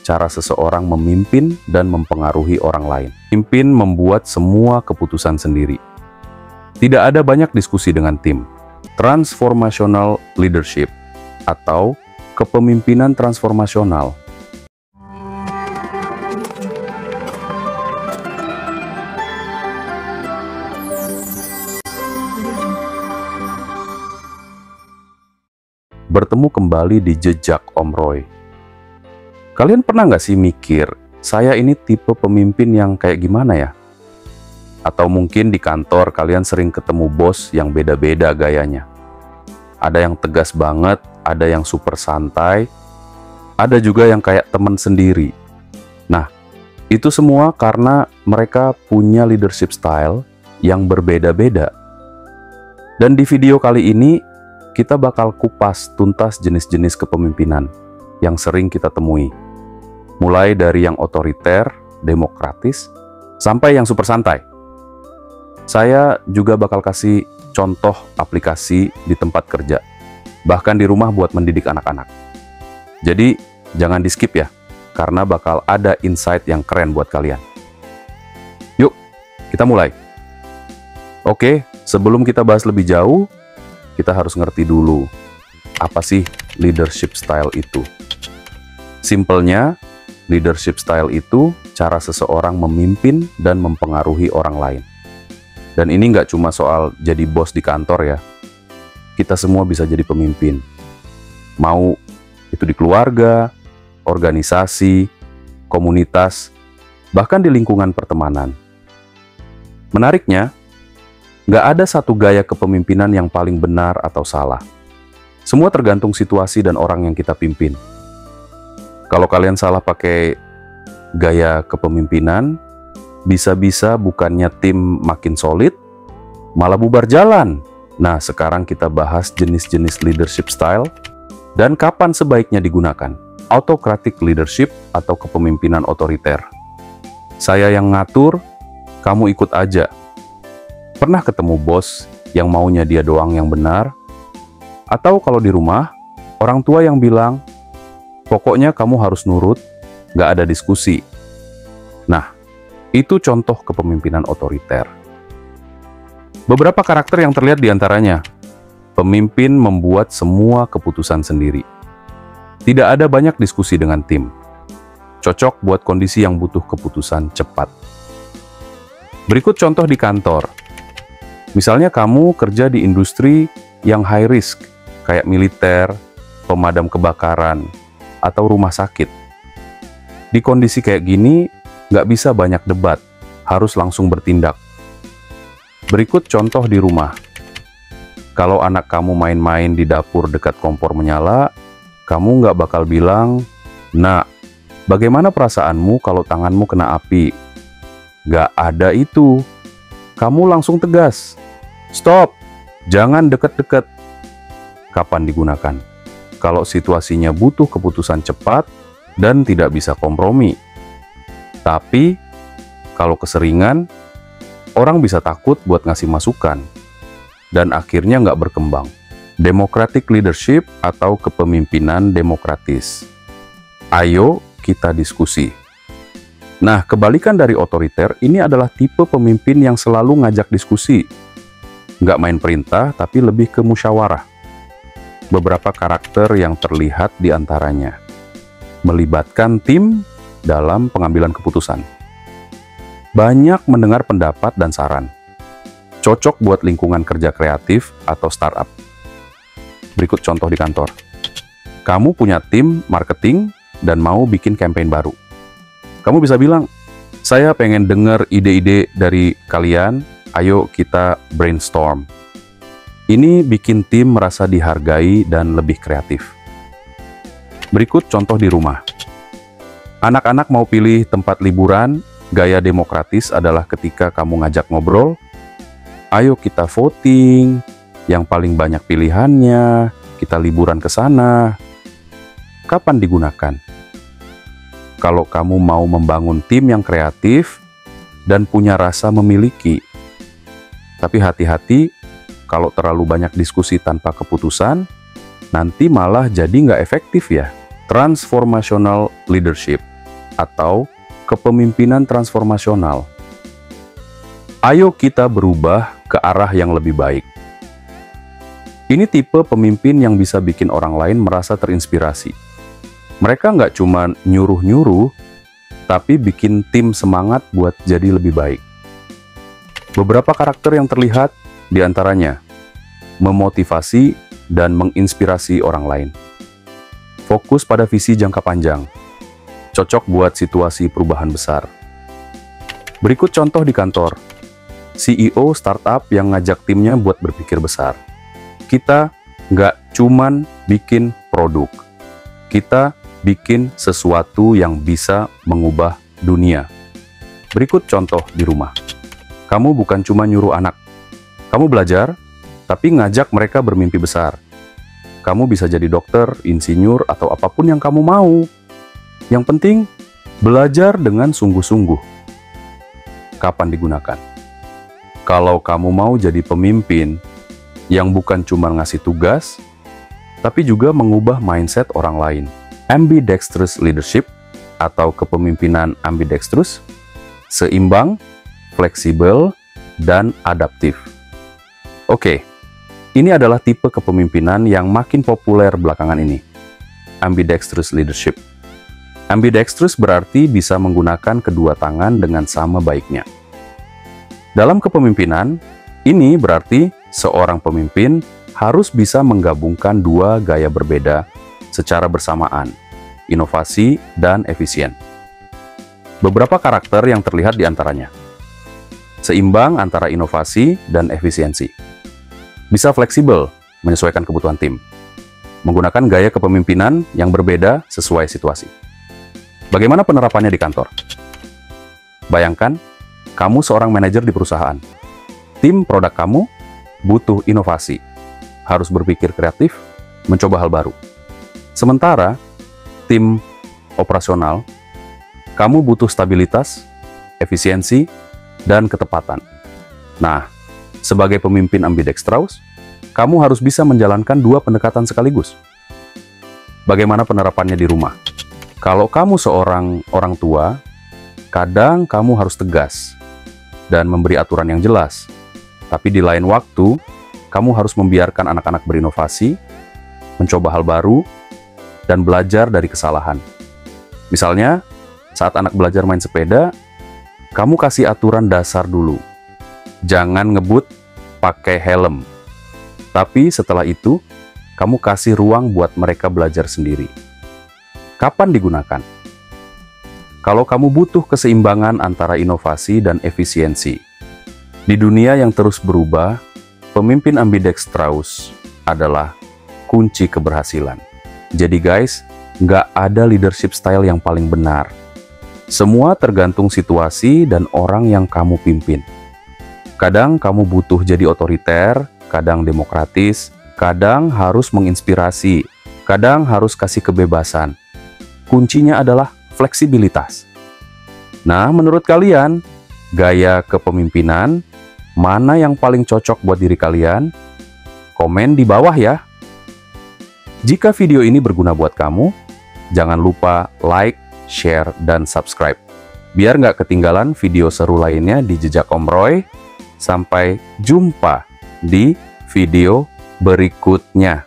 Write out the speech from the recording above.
cara seseorang memimpin dan mempengaruhi orang lain. Pemimpin membuat semua keputusan sendiri. Tidak ada banyak diskusi dengan tim. Transformational leadership atau kepemimpinan transformasional. Bertemu kembali di jejak Om Roy. Kalian pernah nggak sih mikir, saya ini tipe pemimpin yang kayak gimana ya? Atau mungkin di kantor kalian sering ketemu bos yang beda-beda gayanya. Ada yang tegas banget, ada yang super santai, ada juga yang kayak teman sendiri. Nah, itu semua karena mereka punya leadership style yang berbeda-beda. Dan di video kali ini, kita bakal kupas tuntas jenis-jenis kepemimpinan yang sering kita temui. Mulai dari yang otoriter, demokratis, sampai yang super santai. Saya juga bakal kasih contoh aplikasi di tempat kerja, bahkan di rumah buat mendidik anak-anak. Jadi, jangan di-skip ya, karena bakal ada insight yang keren buat kalian. Yuk, kita mulai. Oke, sebelum kita bahas lebih jauh, kita harus ngerti dulu, apa sih leadership style itu? Simpelnya, leadership style itu cara seseorang memimpin dan mempengaruhi orang lain. Dan ini nggak cuma soal jadi bos di kantor ya. Kita semua bisa jadi pemimpin. Mau itu di keluarga, organisasi, komunitas, bahkan di lingkungan pertemanan. Menariknya, nggak ada satu gaya kepemimpinan yang paling benar atau salah. Semua tergantung situasi dan orang yang kita pimpin. Kalau kalian salah pakai gaya kepemimpinan, bisa-bisa bukannya tim makin solid, malah bubar jalan. Nah, sekarang kita bahas jenis-jenis leadership style dan kapan sebaiknya digunakan. Autocratic leadership atau kepemimpinan otoriter. Saya yang ngatur, kamu ikut aja. Pernah ketemu bos yang maunya dia doang yang benar? Atau kalau di rumah, orang tua yang bilang, pokoknya kamu harus nurut, nggak ada diskusi. Nah, itu contoh kepemimpinan otoriter. Beberapa karakter yang terlihat di antaranya. Pemimpin membuat semua keputusan sendiri. Tidak ada banyak diskusi dengan tim. Cocok buat kondisi yang butuh keputusan cepat. Berikut contoh di kantor. Misalnya kamu kerja di industri yang high risk, kayak militer, pemadam kebakaran, atau rumah sakit. Di kondisi kayak gini, nggak bisa banyak debat, harus langsung bertindak. Berikut contoh di rumah. Kalau anak kamu main-main di dapur dekat kompor menyala, kamu nggak bakal bilang, "Nak, bagaimana perasaanmu kalau tanganmu kena api?" Nggak ada itu. Kamu langsung tegas. Stop, jangan deket-deket. Kapan digunakan? Kalau situasinya butuh keputusan cepat dan tidak bisa kompromi. Tapi, kalau keseringan, orang bisa takut buat ngasih masukan. Dan akhirnya nggak berkembang. Democratic leadership atau kepemimpinan demokratis. Ayo kita diskusi. Nah, kebalikan dari otoriter, ini adalah tipe pemimpin yang selalu ngajak diskusi. Nggak main perintah, tapi lebih ke musyawarah. Beberapa karakter yang terlihat di antaranya. Melibatkan tim dalam pengambilan keputusan. Banyak mendengar pendapat dan saran. Cocok buat lingkungan kerja kreatif atau startup. Berikut contoh di kantor. Kamu punya tim marketing dan mau bikin campaign baru. Kamu bisa bilang, saya pengen dengar ide-ide dari kalian, ayo kita brainstorm. Ini bikin tim merasa dihargai dan lebih kreatif. Berikut contoh di rumah. Anak-anak mau pilih tempat liburan, gaya demokratis adalah ketika kamu ngajak ngobrol, ayo kita voting, yang paling banyak pilihannya, kita liburan ke sana. Kapan digunakan? Kalau kamu mau membangun tim yang kreatif dan punya rasa memiliki. Tapi hati-hati, kalau terlalu banyak diskusi tanpa keputusan, nanti malah jadi nggak efektif ya. Transformational leadership atau kepemimpinan transformasional. Ayo kita berubah ke arah yang lebih baik. Ini tipe pemimpin yang bisa bikin orang lain merasa terinspirasi. Mereka nggak cuma nyuruh-nyuruh, tapi bikin tim semangat buat jadi lebih baik. Beberapa karakter yang terlihat diantaranya memotivasi dan menginspirasi orang lain. Fokus pada visi jangka panjang, cocok buat situasi perubahan besar. Berikut contoh di kantor. CEO startup yang ngajak timnya buat berpikir besar. Kita nggak cuman bikin produk, kita bikin sesuatu yang bisa mengubah dunia. Berikut contoh di rumah. Kamu bukan cuma nyuruh anak, kamu belajar, tapi ngajak mereka bermimpi besar. Kamu bisa jadi dokter, insinyur, atau apapun yang kamu mau. Yang penting, belajar dengan sungguh-sungguh. Kapan digunakan? Kalau kamu mau jadi pemimpin yang bukan cuma ngasih tugas, tapi juga mengubah mindset orang lain. Ambidextrous leadership atau kepemimpinan ambidextrous, seimbang, fleksibel, dan adaptif. Oke, ini adalah tipe kepemimpinan yang makin populer belakangan ini. Ambidextrous leadership. Ambidextrous berarti bisa menggunakan kedua tangan dengan sama baiknya. Dalam kepemimpinan, ini berarti seorang pemimpin harus bisa menggabungkan dua gaya berbeda secara bersamaan, inovasi dan efisien. Beberapa karakter yang terlihat di antaranya. Seimbang antara inovasi dan efisiensi. Bisa fleksibel, menyesuaikan kebutuhan tim. Menggunakan gaya kepemimpinan yang berbeda sesuai situasi. Bagaimana penerapannya di kantor? Bayangkan, kamu seorang manajer di perusahaan. Tim produk kamu butuh inovasi, harus berpikir kreatif, mencoba hal baru. Sementara, tim operasional, kamu butuh stabilitas, efisiensi, dan ketepatan. Nah, sebagai pemimpin ambidextrous, kamu harus bisa menjalankan dua pendekatan sekaligus. Bagaimana penerapannya di rumah? Kalau kamu seorang orang tua, kadang kamu harus tegas dan memberi aturan yang jelas. Tapi di lain waktu, kamu harus membiarkan anak-anak berinovasi, mencoba hal baru, dan belajar dari kesalahan. Misalnya, saat anak belajar main sepeda, kamu kasih aturan dasar dulu. Jangan ngebut pakai helm. Tapi setelah itu, kamu kasih ruang buat mereka belajar sendiri. Kapan digunakan? Kalau kamu butuh keseimbangan antara inovasi dan efisiensi. Di dunia yang terus berubah, pemimpin ambidextrous adalah kunci keberhasilan. Jadi guys, nggak ada leadership style yang paling benar. Semua tergantung situasi dan orang yang kamu pimpin. Kadang kamu butuh jadi otoriter, kadang demokratis, kadang harus menginspirasi, kadang harus kasih kebebasan. Kuncinya adalah fleksibilitas. Nah, menurut kalian, gaya kepemimpinan mana yang paling cocok buat diri kalian? Komen di bawah ya. Jika video ini berguna buat kamu, jangan lupa like, share, dan subscribe. Biar nggak ketinggalan video seru lainnya di Jejak Om Roy. Sampai jumpa di video berikutnya.